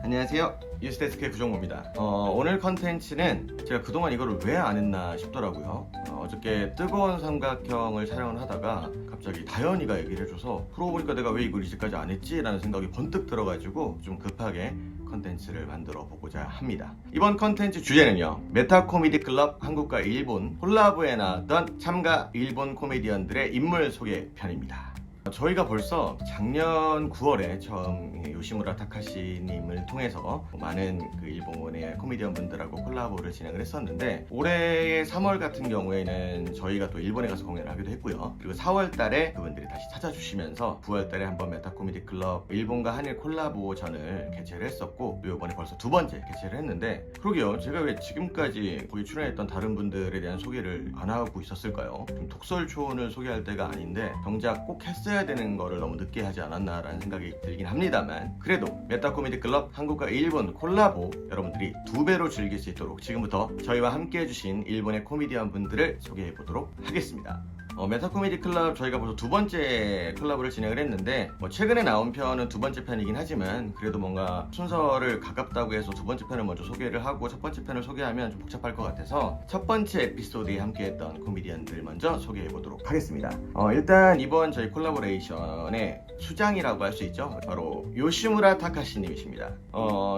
안녕하세요, 뉴스데스크의 구정모입니다. 오늘 컨텐츠는 제가 그동안 이거를 왜 안 했나 싶더라고요. 어저께 뜨거운 삼각형을 촬영을 하다가 갑자기 다현이가 얘기를 해줘서 그러고 보니까 내가 왜 이걸 이제까지 안 했지? 라는 생각이 번뜩 들어가지고 좀 급하게 컨텐츠를 만들어 보고자 합니다. 이번 컨텐츠 주제는요, 메타 코미디 클럽 한국과 일본 콜라보에 나왔던 참가 일본 코미디언들의 인물 소개 편입니다. 저희가 벌써 작년 9월에 처음 요시무라 타카시님을 통해서 많은 그 일본의 코미디언 분들하고 콜라보를 진행을 했었는데, 올해의 3월 같은 경우에는 저희가 또 일본에 가서 공연을 하기도 했고요. 그리고 4월 달에 그분들이 다시 찾아주시면서 9월 달에 한번 메타 코미디 클럽 일본과 한일 콜라보전을 개최를 했었고, 이번에 벌써 두 번째 개최를 했는데, 그러게요, 제가 왜 지금까지 거기 출연했던 다른 분들에 대한 소개를 안 하고 있었을까요? 좀 독설초원을 소개할 때가 아닌데 정작 꼭 했어야 되는 거를 너무 늦게 하지 않았나라는 생각이 들긴 합니다만, 그래도 메타 코미디 클럽 한국과 일본 콜라보 여러분들이 2배로 즐길 수 있도록 지금부터 저희와 함께 해주신 일본의 코미디언 분들을 소개해 보도록 하겠습니다. 메타 코미디 클럽 저희가 벌써 두 번째 콜라보를 진행을 했는데, 최근에 나온 편은 두 번째 편이긴 하지만 그래도 뭔가 순서를 가깝다고 해서 두 번째 편을 먼저 소개를 하고 첫 번째 편을 소개하면 좀 복잡할 것 같아서 첫 번째 에피소드에 함께했던 코미디언들 먼저 소개해 보도록 하겠습니다. 일단 이번 저희 콜라보레이션의 수장이라고 할 수 있죠. 바로 요시무라 타카시님이십니다.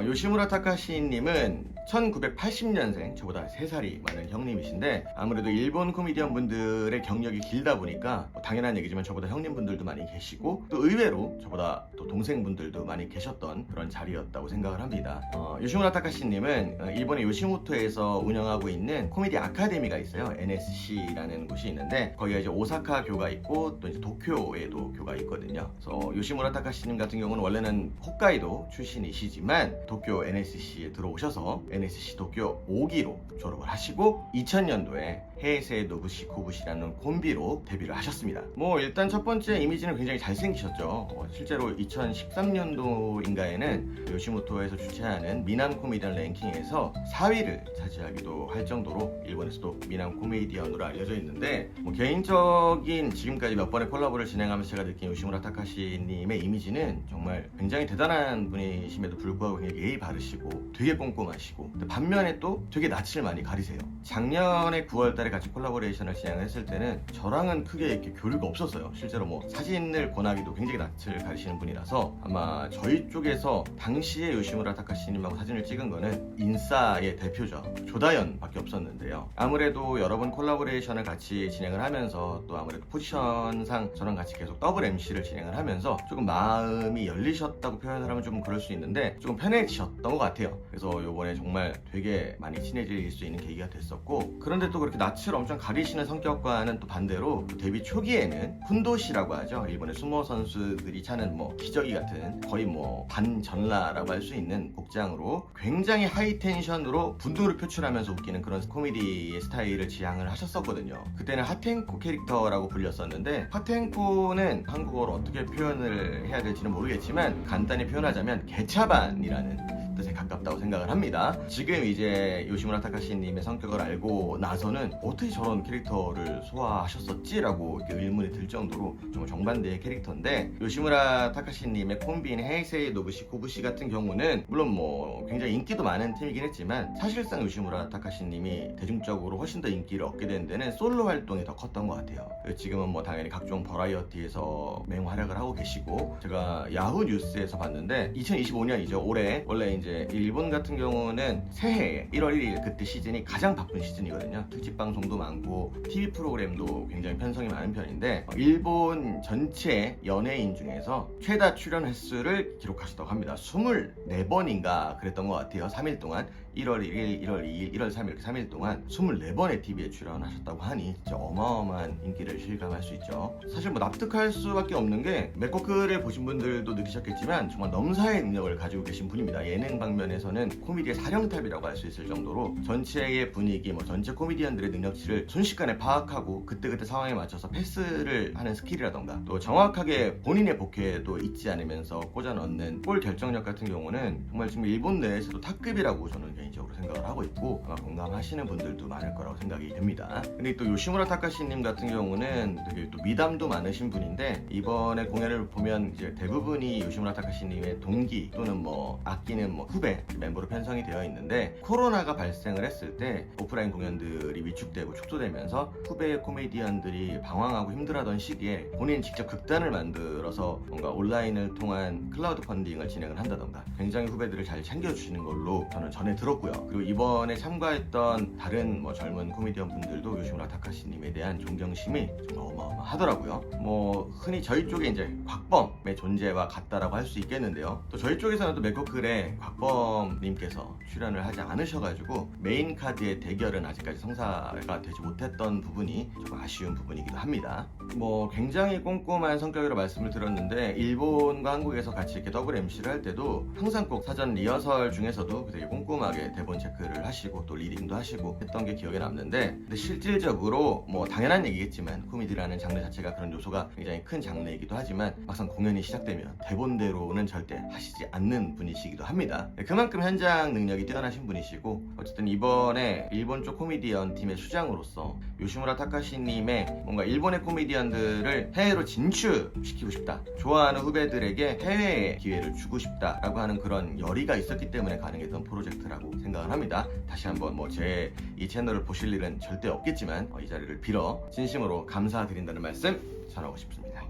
요시무라 타카시님은 1980년생, 저보다 3살이 많은 형님이신데, 아무래도 일본 코미디언 분들의 경력이 길다 보니까 당연한 얘기지만 저보다 형님분들도 많이 계시고, 또 의외로 저보다 또 동생분들도 많이 계셨던 그런 자리였다고 생각을 합니다. 요시무라 타카시님은 일본의 요시모토에서 운영하고 있는 코미디 아카데미가 있어요. NSC라는 곳이 있는데, 거기가 이제 오사카 교가 있고 또 이제 도쿄에도 교가 있거든요. 그래서 요시무라 타카시님 같은 경우는 원래는 홋카이도 출신이시지만 도쿄 NSC에 들어오셔서 NSC 도쿄 5기로 졸업을 하시고 2000년도에 헤이세이 노부시 코부시라는 콤비로 데뷔를 하셨습니다. 일단 첫 번째 이미지는 굉장히 잘생기셨죠. 실제로 2013년도인가에는 요시모토에서 주최하는 미남 코미디언 랭킹에서 4위를 차지하기도 할 정도로 일본에서도 미남 코미디언으로 알려져 있는데, 개인적인 지금까지 몇 번의 콜라보를 진행하면서 제가 느낀 요시무라 타카시님의 이미지는 정말 굉장히 대단한 분이심에도 불구하고 굉장히 예의 바르시고 되게 꼼꼼하시고, 반면에 또 되게 낯을 많이 가리세요. 작년에 9월달에 같이 콜라보레이션을 진행을 했을 때는 저랑은 크게 이렇게 교류가 없었어요. 실제로 사진을 권하기도 굉장히 낯을 가리시는 분이라서 아마 저희 쪽에서 당시에 요시무라 타카시님하고 사진을 찍은 거는 인싸의 대표죠. 조다현 밖에 없었는데요. 아무래도 여러 번 콜라보레이션을 같이 진행을 하면서 또 아무래도 포지션상 저랑 같이 계속 더블 MC를 진행을 하면서 조금 마음이 열리셨다고 표현을 하면 좀 그럴 수 있는데, 조금 편해지셨던 것 같아요. 그래서 요번에 정말 되게 많이 친해질 수 있는 계기가 됐었고, 그런데 또 그렇게 낯을 엄청 가리시는 성격과는 또 반대로 데뷔 초기에는 훈도시라고 하죠. 일본의 수모 선수들이 차는 기저귀 같은 거의 반전라라고 할 수 있는 복장으로 굉장히 하이텐션으로 분노를 표출하면서 웃기는 그런 코미디의 스타일을 지향을 하셨었거든요. 그때는 핫텐코 캐릭터라고 불렸었는데, 핫텐코는 한국어로 어떻게 표현을 해야 될지는 모르겠지만 간단히 표현하자면 개차반이라는 뜻에 가깝다고 생각을 합니다. 지금 이제 요시무라 타카시님의 성격을 알고 나서는 어떻게 저런 캐릭터를 소화하셨었지라고 의문이 들 정도로 정말 정반대의 캐릭터인데, 요시무라 타카시님의 콤비인 헤이세이 노부시 코부시 같은 경우는 물론 굉장히 인기도 많은 팀이긴 했지만, 사실상 요시무라 타카시님이 대중적으로 훨씬 더 인기를 얻게 된 데는 솔로 활동이 더 컸던 것 같아요. 지금은 당연히 각종 버라이어티에서 맹활약을 하고 계시고, 제가 야후 뉴스에서 봤는데 2025년이죠. 올해 원래 이제 일본 같은 경우는 새해 1월 1일 그때 시즌이 가장 바쁜 시즌이거든요. 특집 방송도 많고 TV 프로그램도 굉장히 편성이 많은 편인데, 일본 전체 연예인 중에서 최다 출연 횟수를 기록하셨다고 합니다. 24번인가 그랬던 것 같아요. 3일 동안 1월 1일, 1월 2일, 1월 3일 이렇게 3일 동안 24번의 TV에 출연하셨다고 하니 진짜 어마어마한 인기를 실감할 수 있죠. 사실 납득할 수밖에 없는 게, 맥거크를 보신 분들도 느끼셨겠지만 정말 넘사의 능력을 가지고 계신 분입니다. 예능 방면에서는 코미디의 사령탑이라고 할 수 있을 정도로 전체의 분위기, 전체 코미디언들의 능력치를 순식간에 파악하고 그때그때 상황에 맞춰서 패스를 하는 스킬이라던가, 또 정확하게 본인의 복회도 잊지 않으면서 꽂아 넣는 골 결정력 같은 경우는 정말 지금 일본 내에서도 탑급이라고 저는 개인적으로 생각을 하고 있고, 아마 공감하시는 분들도 많을 거라고 생각이 됩니다. 근데 또 요시무라 타카시님 같은 경우는 되게 또 미담도 많으신 분인데, 이번에 공연을 보면 이제 대부분이 요시무라 타카시님의 동기 또는 아끼는 후배 멤버로 편성이 되어 있는데, 코로나가 발생을 했을 때 오프라인 공연들이 위축되고 축소되면서 후배 코미디언들이 방황하고 힘들어하던 시기에 본인 직접 극단을 만들어서 뭔가 온라인을 통한 클라우드 펀딩을 진행을 한다던가 굉장히 후배들을 잘 챙겨주시는 걸로 저는 전해 들었고요. 그리고 이번에 참가했던 다른 젊은 코미디언 분들도 요시무라 타카시님에 대한 존경심이 좀 어마어마하더라고요. 흔히 저희 쪽에 이제 곽범의 존재와 같다라고 할 수 있겠는데요. 또 저희 쪽에서는 또 맥커클에 곽범님께서 출연을 하지 않으셔가지고 메인 카드의 대결은 아직까지 성사가 되지 못했던 부분이 조금 아쉬운 부분이기도 합니다. 굉장히 꼼꼼한 성격으로 말씀을 드렸는데, 일본과 한국에서 같이 이렇게 더블 MC를 할 때도 항상 꼭 사전 리허설 중에서도 되게 꼼꼼하게 대본 체크를 하시고 또 리딩도 하시고 했던 게 기억에 남는데, 근데 실질적으로 당연한 얘기겠지만 코미디라는 장르 자체가 그런 요소가 굉장히 큰 장르이기도 하지만 막상 공연이 시작되면 대본대로는 절대 하시지 않는 분이시기도 합니다. 그만큼 현장 능력이 뛰어나신 분이시고, 어쨌든 이번에 일본 쪽 코미디언 팀의 수장으로서 요시무라 타카시님의 뭔가 일본의 코미디언들을 해외로 진출시키고 싶다, 좋아하는 후배들에게 해외의 기회를 주고 싶다라고 하는 그런 열의가 있었기 때문에 가능했던 프로젝트라고 생각을 합니다. 다시 한번 제 이 채널을 보실 일은 절대 없겠지만 이 자리를 빌어 진심으로 감사드린다는 말씀 전하고 싶습니다.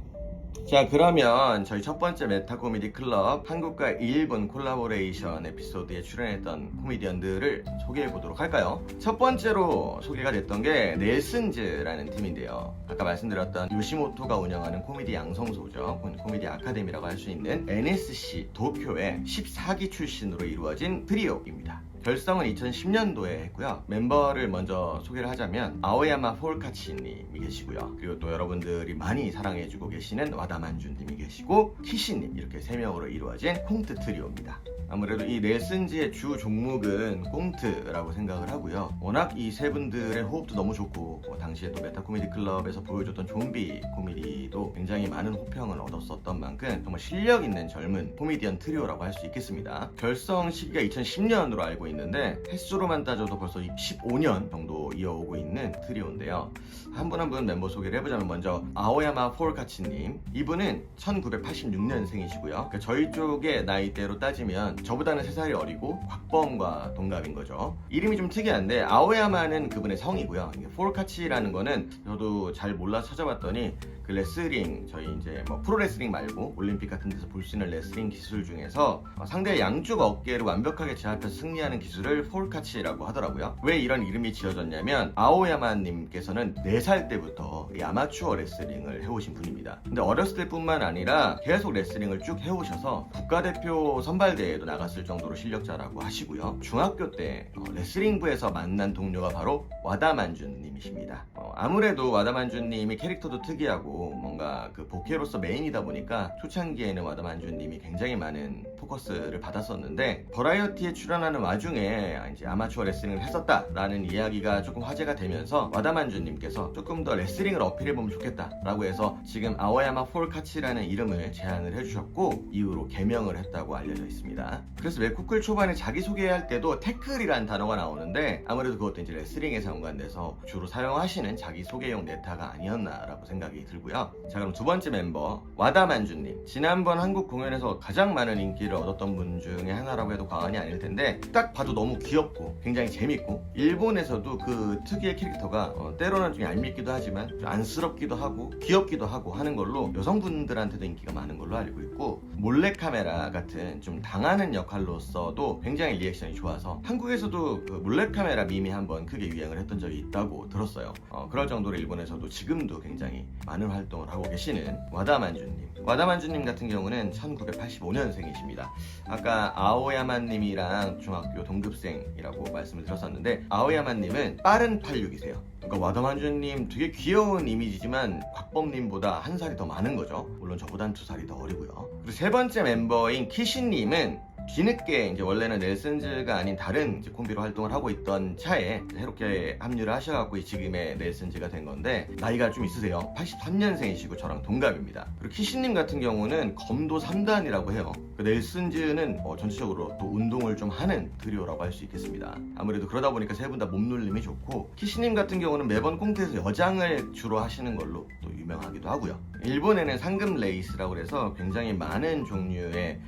자, 그러면 저희 첫 번째 메타코미디 클럽 한국과 일본 콜라보레이션 에피소드에 출연했던 코미디언들을 소개해 보도록 할까요? 첫 번째로 소개가 됐던 게 넬슨즈라는 팀인데요. 아까 말씀드렸던 요시모토가 운영하는 코미디 양성소죠. 코미디 아카데미라고 할 수 있는 NSC 도쿄의 14기 출신으로 이루어진 트리오입니다. 결성은 2010년도에 했고요. 멤버를 먼저 소개를 하자면 아오야마 폴카치님이 계시고요. 그리고 또 여러분들이 많이 사랑해주고 계시는 와다만준님이 계시고 키시님, 이렇게 3명으로 이루어진 콩트 트리오입니다. 아무래도 이 넬슨즈의 주 종목은 꽁트라고 생각을 하고요. 워낙 이 세 분들의 호흡도 너무 좋고 당시에 또 메타코미디 클럽에서 보여줬던 좀비 코미디도 굉장히 많은 호평을 얻었었던 만큼 정말 실력 있는 젊은 코미디언 트리오라고 할 수 있겠습니다. 결성 시기가 2010년으로 알고 있는데 횟수로만 따져도 벌써 15년 정도 이어오고 있는 트리오인데요. 한 분 한 분 멤버 소개를 해보자면, 먼저 아오야마 폴카치님, 이분은 1986년생이시고요. 그러니까 저희 쪽의 나이대로 따지면 저보다는 3살이 어리고 곽범과 동갑인 거죠. 이름이 좀 특이한데 아오야마는 그분의 성이고요. 폴카치라는 거는 저도 잘 몰라서 찾아봤더니 그 레슬링, 저희 이제 프로레슬링 말고 올림픽 같은 데서 볼 수 있는 레슬링 기술 중에서 상대의 양쪽 어깨를 완벽하게 제압해서 승리하는 기술을 폴카치라고 하더라고요. 왜 이런 이름이 지어졌냐면, 아오야마님께서는 4살 때부터 이 아마추어 레슬링을 해오신 분입니다. 근데 어렸을 때뿐만 아니라 계속 레슬링을 쭉 해오셔서 국가대표 선발대회에도 나갔을 정도로 실력자라고 하시고요. 중학교 때 레슬링부에서 만난 동료가 바로 와다만준님이십니다. 아무래도 와다만준님이 캐릭터도 특이하고 뭔가 그 보케로서 메인이다 보니까 초창기에는 와다만준님이 굉장히 많은 포커스를 받았었는데, 버라이어티에 출연하는 와중에 이제 아마추어 레슬링을 했었다라는 이야기가 조금 화제가 되면서 와다만준님께서 조금 더 레슬링을 어필해보면 좋겠다라고 해서 지금 아오야마 폴카치라는 이름을 제안을 해주셨고, 이후로 개명을 했다고 알려져 있습니다. 그래서 맥쿠클 초반에 자기소개할 때도 태클이라는 단어가 나오는데, 아무래도 그것도 이제 레슬링에 상관돼서 주로 사용하시는 자기소개용 네타가 아니었나라고 생각이 들고요. 자, 그럼 두 번째 멤버 와다만준님, 지난번 한국 공연에서 가장 많은 인기를 얻었던 분 중에 하나라고 해도 과언이 아닐 텐데, 딱 봐도 너무 귀엽고 굉장히 재밌고, 일본에서도 그 특유의 캐릭터가 때로는 좀 얄밉기도 하지만 좀 안쓰럽기도 하고 귀엽기도 하고 하는 걸로 여성분들한테도 인기가 많은 걸로 알고 있고, 몰래카메라 같은 좀 당하는 역할로서도 굉장히 리액션이 좋아서 한국에서도 그 몰래카메라 밈이 한번 크게 유행을 했던 적이 있다고 들었어요. 그럴 정도로 일본에서도 지금도 굉장히 많은 활동을 하고 계시는 와다만준님 같은 경우는 1985년생이십니다. 아까 아오야마님이랑 중학교 동급생이라고 말씀을 드렸었는데, 아오야마님은 빠른 86이세요. 그러니까 와다만준님 되게 귀여운 이미지지만 곽범님보다 1살이 더 많은 거죠. 물론 저보단 2살이 더 어리고요. 그리고 세 번째 멤버인 키시님은 뒤늦게 이제 원래는 넬슨즈가 아닌 다른 이제 콤비로 활동을 하고 있던 차에 새롭게 합류를 하셔갖고 지금의 넬슨즈가 된 건데, 나이가 좀 있으세요. 83년생이시고 저랑 동갑입니다. 그리고 키시님 같은 경우는 검도 3단이라고 해요. 그 넬슨즈는 전체적으로 또 운동을 좀 하는 트리오라고 할 수 있겠습니다. 아무래도 그러다 보니까 세 분 다 몸놀림이 좋고, 키시님 같은 경우는 매번 꽁트에서 여장을 주로 하시는 걸로 또 유명하기도 하고요. 일본에는 상금 레이스라고 해서 굉장히 많은 종류의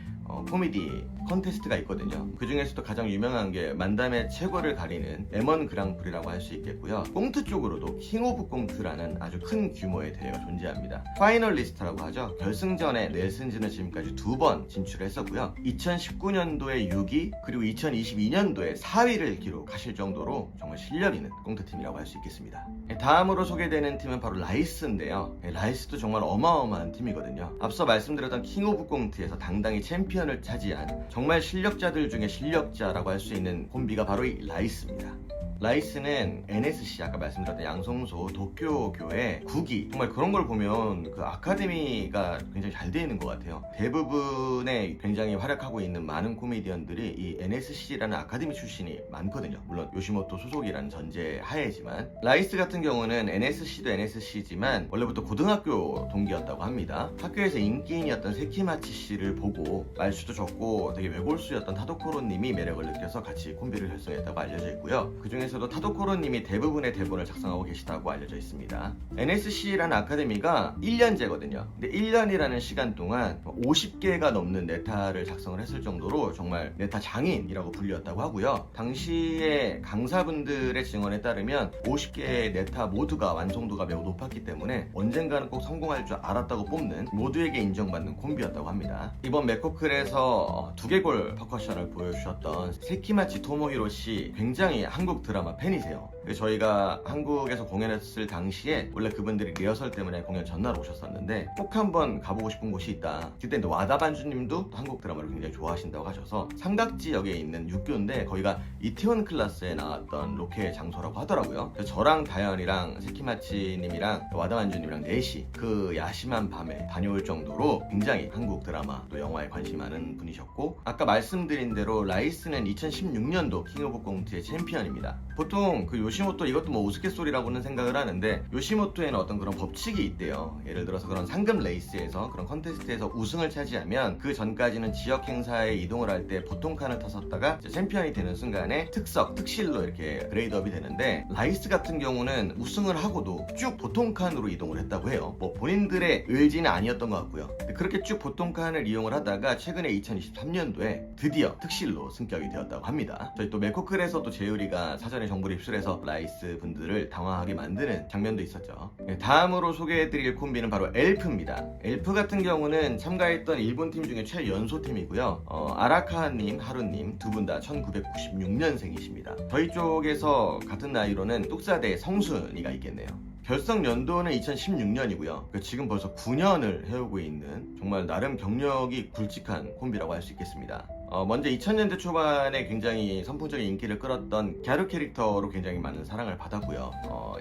코미디 컨테스트가 있거든요. 그 중에서도 가장 유명한 게 만담의 최고를 가리는 M1 그랑프리라고 할 수 있겠고요. 꽁트 쪽으로도 킹 오브 꽁트라는 아주 큰 규모의 대회가 존재합니다. 파이널리스트라고 하죠. 결승전에 넬슨즈는 지금까지 2번 진출했었고요. 2019년도에 6위 그리고 2022년도에 4위를 기록하실 정도로 정말 실력 있는 꽁트팀이라고 할 수 있겠습니다. 다음으로 소개되는 팀은 바로 라이스인데요. 라이스도 정말 어마어마한 팀이거든요. 앞서 말씀드렸던 킹 오브 꽁트에서 당당히 챔피언을 차지한 정말 실력자들 중에 실력자라고 할 수 있는 콤비가 바로 이 라이스입니다. 라이스는 NSC 아까 말씀드렸던 양성소 도쿄교의 9기 정말 그런 걸 보면 그 아카데미가 굉장히 잘 되어 있는 것 같아요. 대부분의 굉장히 활약하고 있는 많은 코미디언들이 이 NSC라는 아카데미 출신이 많거든요. 물론 요시모토 소속이라는 전제 하에지만 라이스 같은 경우는 NSC도 NSC지만 원래부터 고등학교 동기였다고 합니다. 학교에서 인기인이었던 세키마치 씨를 보고 말수도 적고 되게 외골수였던 타도코로님이 매력을 느껴서 같이 콤비를 결성했다고 알려져 있고요. 그중에서도 타도코로님이 대부분의 대본을 작성하고 계시다고 알려져 있습니다. NSC라는 아카데미가 1년제거든요. 근데 1년이라는 시간 동안 50개가 넘는 네타를 작성을 했을 정도로 정말 네타 장인이라고 불렸다고 하고요. 당시에 강사분들의 증언에 따르면 50개의 네타 모두가 완성도가 매우 높았기 때문에 언젠가는 꼭 성공할 줄 알았다고 뽑는 모두에게 인정받는 콤비였다고 합니다. 이번 메코클에서 두개골 퍼커션을 보여주셨던 세키마치 토모히로 씨 굉장히 한국 드라마 팬이세요. 저희가 한국에서 공연했을 당시에 원래 그분들이 리허설 때문에 공연 전날 오셨었는데 꼭 한번 가보고 싶은 곳이 있다. 그때 와다반주님도 한국 드라마를 굉장히 좋아하신다고 하셔서 삼각지역에 있는 육교인데 거기가 이태원 클라스에 나왔던 로케 장소라고 하더라고요. 그래서 저랑 다현이랑 세키마치님이랑 와다반주님이랑 넷이 그 야심한 밤에 다녀올 정도로 굉장히 한국 드라마 또 영화에 관심이 많은 분이셨고 아까 말씀드린 대로 라이스는 2016년도 킹 오브 꽁트의 챔피언입니다. 보통 그 요시모토 이것도 뭐 우스갯소리라고는 생각을 하는데 요시모토에는 어떤 그런 법칙이 있대요. 예를 들어서 그런 상금 레이스에서 그런 컨테스트에서 우승을 차지하면 그 전까지는 지역 행사에 이동을 할 때 보통 칸을 탔었다가 챔피언이 되는 순간에 특석, 특실로 이렇게 그레이드업이 되는데 라이스 같은 경우는 우승을 하고도 쭉 보통 칸으로 이동을 했다고 해요. 뭐 본인들의 의지는 아니었던 것 같고요. 그렇게 쭉 보통 칸을 이용을 하다가 최근에 2023년도에 드디어 특실로 승격이 되었다고 합니다. 저희 또 메코클에서도 재율이가 사전에 정보를 입수해서 라이스 분들을 당황하게 만드는 장면도 있었죠. 다음으로 소개해드릴 콤비는 바로 엘프입니다. 엘프 같은 경우는 참가했던 일본 팀 중에 최연소팀이고요. 아라카님, 하루님 두 분 다 1996년생이십니다. 저희 쪽에서 같은 나이로는 뚝사대 성순이가 있겠네요. 결성 연도는 2016년이고요. 지금 벌써 9년을 해오고 있는 정말 나름 경력이 굵직한 콤비라고 할 수 있겠습니다. 먼저 2000년대 초반에 굉장히 선풍적인 인기를 끌었던 갸루 캐릭터로 굉장히 많은 사랑을 받았고요.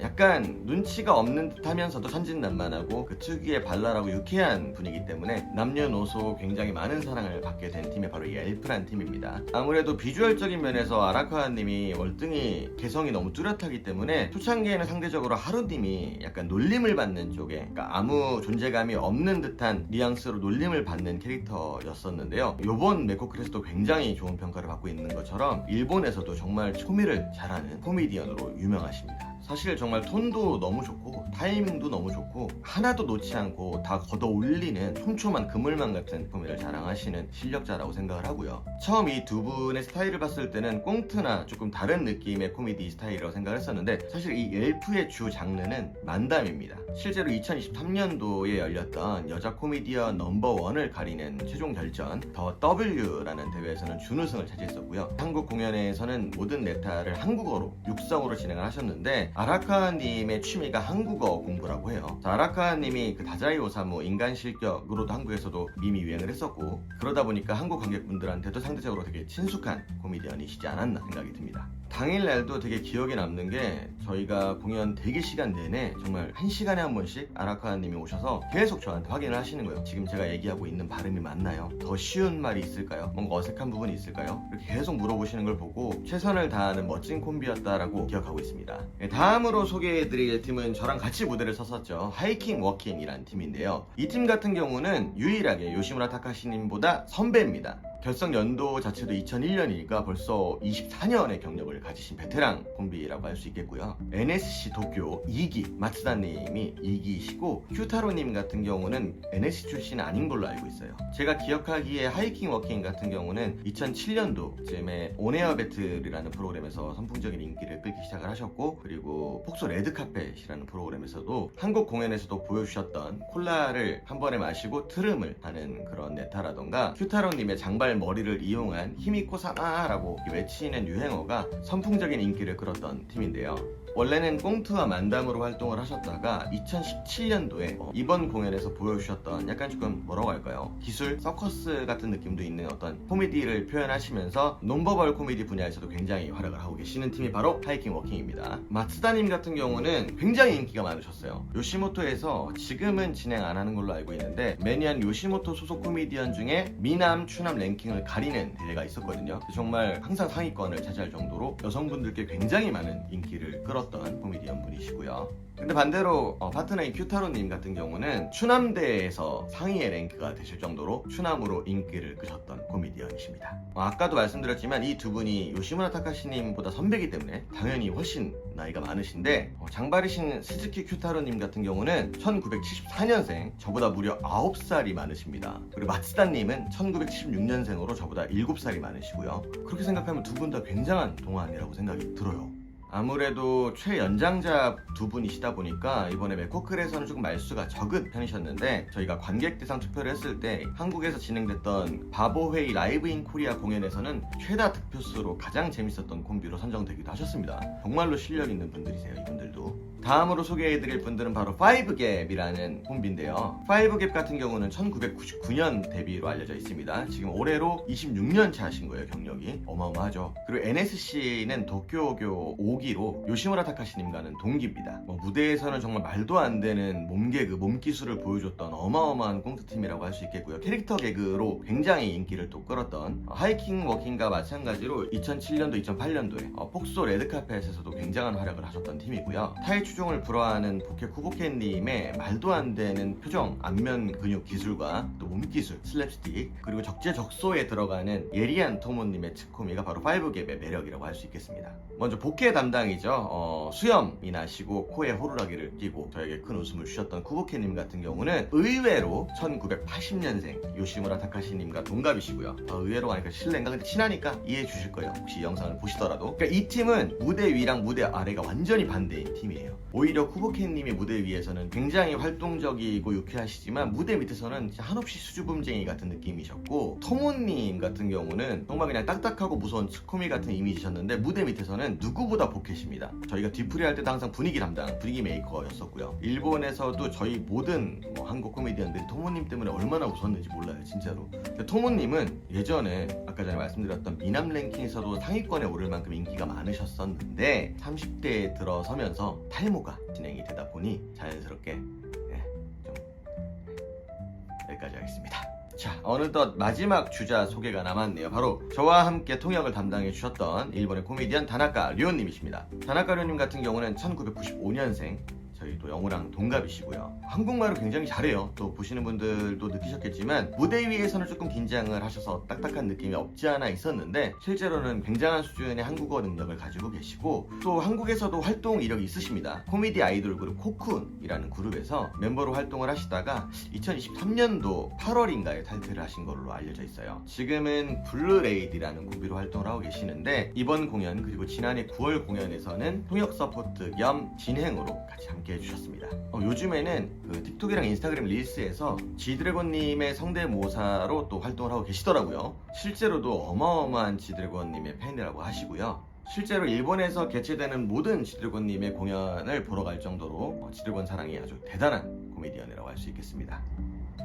약간 눈치가 없는 듯 하면서도 천진난만하고 그 특유의 발랄하고 유쾌한 분위기 때문에 남녀노소 굉장히 많은 사랑을 받게 된 팀이 바로 이 엘프란 팀입니다. 아무래도 비주얼적인 면에서 아라카와님이 월등히 개성이 너무 뚜렷하기 때문에 초창기에는 상대적으로 하루님이 약간 놀림을 받는 쪽에 그러니까 아무 존재감이 없는 듯한 뉘앙스로 놀림을 받는 캐릭터였었는데요. 요번 메코클에서도 굉장히 좋은 평가를 받고 있는 것처럼 일본에서도 정말 초미를 잘하는 코미디언으로 유명하십니다. 사실 정말 톤도 너무 좋고 타이밍도 너무 좋고 하나도 놓지 않고 다 걷어 올리는 촘촘한 그물망 같은 코미를 자랑하시는 실력자라고 생각을 하고요. 처음 이 두 분의 스타일을 봤을 때는 꽁트나 조금 다른 느낌의 코미디 스타일이라고 생각을 했었는데 사실 이 엘프의 주 장르는 만담입니다. 실제로 2023년도에 열렸던 여자 코미디언 넘버1을 가리는 최종 결전 더 W라는 대회에서는 준우승을 차지했었고요. 한국 공연에서는 모든 네타를 한국어로 육성으로 진행을 하셨는데 아라카님의 취미가 한국어 공부라고 해요. 아라카님이 그 다자이 오사무 인간 실격으로도 한국에서도 밈이 유행을 했었고 그러다 보니까 한국 관객분들한테도 상대적으로 되게 친숙한 코미디언이시지 않았나 생각이 듭니다. 당일날도 되게 기억에 남는 게 저희가 공연 대기 시간 내내 정말 1시간에 한 번씩 아라카님이 오셔서 계속 저한테 확인을 하시는 거예요. 지금 제가 얘기하고 있는 발음이 맞나요? 더 쉬운 말이 있을까요? 뭔가 어색한 부분이 있을까요? 이렇게 계속 물어보시는 걸 보고 최선을 다하는 멋진 콤비였다라고 기억하고 있습니다. 다음으로 소개해드릴 팀은 저랑 같이 무대를 섰었죠. 하이킹 워킹이라는 팀인데요. 이 팀 같은 경우는 유일하게 요시무라 타카시님보다 선배입니다. 결성 연도 자체도 2001년이니까 벌써 24년의 경력을 가지신 베테랑 콤비라고 할 수 있겠고요. NSC 도쿄 2기 마츠다님이 2기이시고 큐타로님 같은 경우는 NSC 출신 아닌 걸로 알고 있어요. 제가 기억하기에 하이킹 워킹 같은 경우는 2007년도쯤에 온에어 배틀이라는 프로그램에서 선풍적인 인기를 끌기 시작을 하셨고, 그리고 폭소 레드카펫이라는 프로그램에서도 한국 공연에서도 보여주셨던 콜라를 한 번에 마시고 트름을 하는 그런 네타라던가, 큐타로님의 장발 머리를 이용한 히미코 사마라고 외치는 유행어가 선풍적인 인기를 끌었던 팀인데요. 원래는 꽁트와 만담으로 활동을 하셨다가 2017년도에 이번 공연에서 보여주셨던 약간 조금 뭐라고 할까요? 기술, 서커스 같은 느낌도 있는 어떤 코미디를 표현하시면서 논버벌 코미디 분야에서도 굉장히 활약을 하고 계시는 팀이 바로 하이킹 워킹입니다. 마츠다님 같은 경우는 굉장히 인기가 많으셨어요. 요시모토에서 지금은 진행 안 하는 걸로 알고 있는데 매년 요시모토 소속 코미디언 중에 미남, 추남 랭킹을 가리는 대회가 있었거든요. 정말 항상 상위권을 차지할 정도로 여성분들께 굉장히 많은 인기를 끌었던 코미디언 분이시고요. 근데 반대로 파트너인 큐타로님 같은 경우는 추남대에서 상위의 랭크가 되실 정도로 추남으로 인기를 끄셨던 코미디언이십니다. 아까도 말씀드렸지만 이 두 분이 요시무라 타카시님보다 선배이기 때문에 당연히 훨씬 나이가 많으신데, 장발이신 스즈키 큐타로님 같은 경우는 1974년생, 저보다 무려 9살이 많으십니다. 그리고 마츠다님은 1976년생으로 저보다 7살이 많으시고요. 그렇게 생각하면 두 분 다 굉장한 동안이라고 생각이 들어요. 아무래도 최연장자 두 분이시다 보니까 이번에 메코클에서는 조금 말수가 적은 편이셨는데, 저희가 관객 대상 투표를 했을 때 한국에서 진행됐던 바보회의 라이브 인 코리아 공연에서는 최다 득표수로 가장 재밌었던 콤비로 선정되기도 하셨습니다. 정말로 실력 있는 분들이세요, 이분들도. 다음으로 소개해드릴 분들은 바로 5갭이라는 콤비인데요. 5갭 같은 경우는 1999년 데뷔로 알려져 있습니다. 지금 올해로 26년 차신 거예요, 경력이. 어마어마하죠. 그리고 NSC는 도쿄교 5기로 요시무라 타카시님과는 동기입니다. 무대에서는 정말 말도 안 되는 몸개그, 몸기술을 보여줬던 어마어마한 꽁트팀이라고 할 수 있겠고요. 캐릭터 개그로 굉장히 인기를 또 끌었던 하이킹 워킹과 마찬가지로 2007년도, 2008년도에 폭소 레드카펫에서도 굉장한 활약을 하셨던 팀이고요. 타이 추종을 불허하는 보케 쿠보케님의 말도 안 되는 표정, 안면 근육 기술과 또 몸기술, 슬랩스틱, 그리고 적재적소에 들어가는 예리한 토모님의 츠코미가 바로 5갭의 매력이라고 할 수 있겠습니다. 먼저 보케 담당이죠. 수염이 나시고 코에 호루라기를 끼고 저에게 큰 웃음을 주셨던 쿠보케님 같은 경우는 의외로 1980년생 요시무라 타카시님과 동갑이시고요. 의외로 하니까 실례인가? 근데 친하니까 이해해 주실 거예요, 혹시 영상을 보시더라도. 그러니까 이 팀은 무대 위랑 무대 아래가 완전히 반대인 팀이에요. 오히려 쿠보케님이 무대 위에서는 굉장히 활동적이고 유쾌하시지만 무대 밑에서는 한없이 수줍음쟁이 같은 느낌이셨고, 토모님 같은 경우는 정말 그냥 딱딱하고 무서운 츠코미 같은 이미지셨는데 무대 밑에서는 누구보다 보켓입니다. 저희가 뒤풀이 할 때도 항상 분위기 담당, 분위기 메이커였었고요. 일본에서도 저희 모든 한국 코미디언들이 토모님 때문에 얼마나 웃었는지 몰라요, 진짜로. 토모님은 예전에 아까 전에 말씀드렸던 미남 랭킹에서도 상위권에 오를 만큼 인기가 많으셨었는데 30대에 들어서면서 탈모가 진행이 되다 보니 자연스럽게 좀 여기까지 하겠습니다. 자, 어느덧 마지막 주자 소개가 남았네요. 바로 저와 함께 통역을 담당해 주셨던 일본의 코미디언 다나카 료님이십니다. 다나카 료님 같은 경우는 1995년생, 저희 또 영우랑 동갑이시고요. 한국말을 굉장히 잘해요. 또 보시는 분들도 느끼셨겠지만 무대 위에서는 조금 긴장을 하셔서 딱딱한 느낌이 없지 않아 있었는데 실제로는 굉장한 수준의 한국어 능력을 가지고 계시고, 또 한국에서도 활동 이력이 있으십니다. 코미디 아이돌 그룹 코쿤이라는 그룹에서 멤버로 활동을 하시다가 2023년도 8월인가에 탈퇴를 하신 걸로 알려져 있어요. 지금은 블루레이디라는 콤비로 활동을 하고 계시는데, 이번 공연 그리고 지난해 9월 공연에서는 통역 서포트 겸 진행으로 같이 함께 해주셨습니다. 요즘에는 틱톡이랑 인스타그램 릴스에서 지드래곤님의 성대모사로 또 활동을 하고 계시더라고요. 실제로도 어마어마한 지드래곤님의 팬이라고 하시고요. 실제로 일본에서 개최되는 모든 지드래곤님의 공연을 보러 갈 정도로 지드래곤 사랑이 아주 대단한 코미디언이라고 할 수 있겠습니다.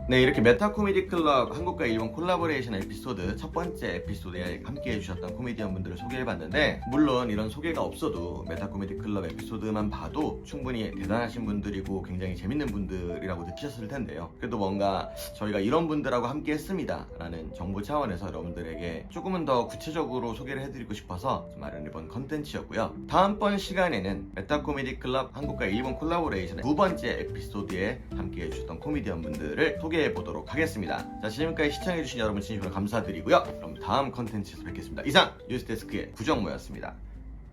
네, 이렇게 메타 코미디 클럽 한국과 일본 콜라보레이션 에피소드 첫 번째 에피소드에 함께 해주셨던 코미디언 분들을 소개해봤는데, 물론 이런 소개가 없어도 메타 코미디 클럽 에피소드만 봐도 충분히 대단하신 분들이고 굉장히 재밌는 분들이라고 느끼셨을 텐데요. 그래도 뭔가 저희가 이런 분들하고 함께 했습니다 라는 정보 차원에서 여러분들에게 조금은 더 구체적으로 소개를 해드리고 싶어서 마련해본 컨텐츠였고요. 다음번 시간에는 메타 코미디 클럽 한국과 일본 콜라보레이션의 두 번째 에피소드에 함께 해주셨던 코미디언 분들을 소개해 보도록 하겠습니다. 자, 지금까지 시청해주신 여러분 진심으로 감사드리고요. 그럼 다음 컨텐츠에서 뵙겠습니다. 이상 뉴스데스크의 구정모였습니다.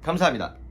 감사합니다.